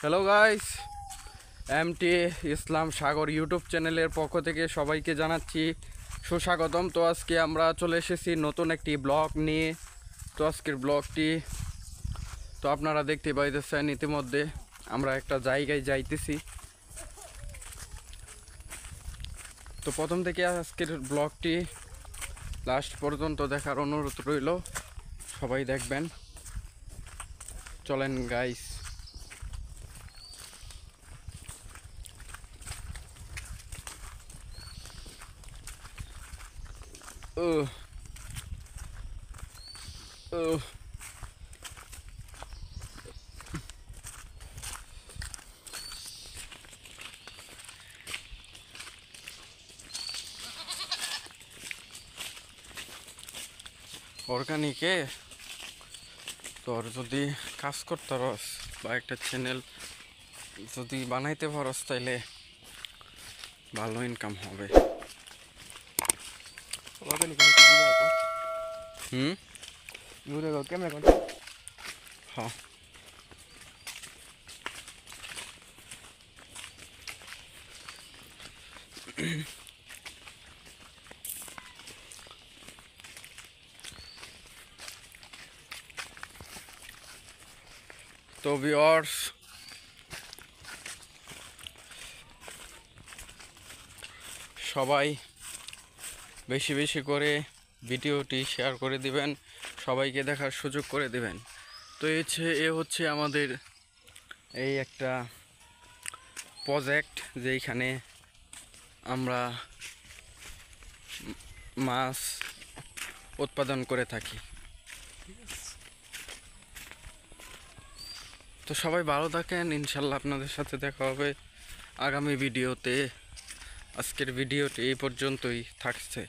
Hello guys, MT ইসলাম সাগর YouTube চ্যানেলের পক্ষ থেকে সবাইকে জানাচ্ছি সুস্বাগতম। তো আজকে আমরা চলে এসেছি নতুন একটি ব্লগ নিয়ে। তো আজকের ব্লগটি তো আপনারা দেখতে পাইতেছেন, ইতিমধ্যে আমরা একটা জায়গায় যাইতেছি। তো প্রথম থেকে আজকের ব্লগটি লাস্ট পর্যন্ত দেখার অনুরোধ রইল, সবাই দেখবেন। চলেন গাইস। ও ও অর্গানিকে তোর যদি কাজ করতে পারস বা একটা চ্যানেল যদি বানাইতে পারস, তাইলে ভালো ইনকাম হবে। হ্যাঁ, তো ভিউয়ার্স, সবাই বেশি বেশি করে ভিডিওটি শেয়ার করে দিবেন, সবাইকে দেখার সুযোগ করে দিবেন। তো এ হচ্ছে আমাদের এই একটা প্রজেক্ট, যেইখানে আমরা মাছ উৎপাদন করে থাকি। তো সবাই ভালো থাকেন, ইনশাল্লাহ আপনাদের সাথে দেখা হবে আগামী ভিডিওতে। আজকের ভিডিওটি এই পর্যন্তই থাকছে।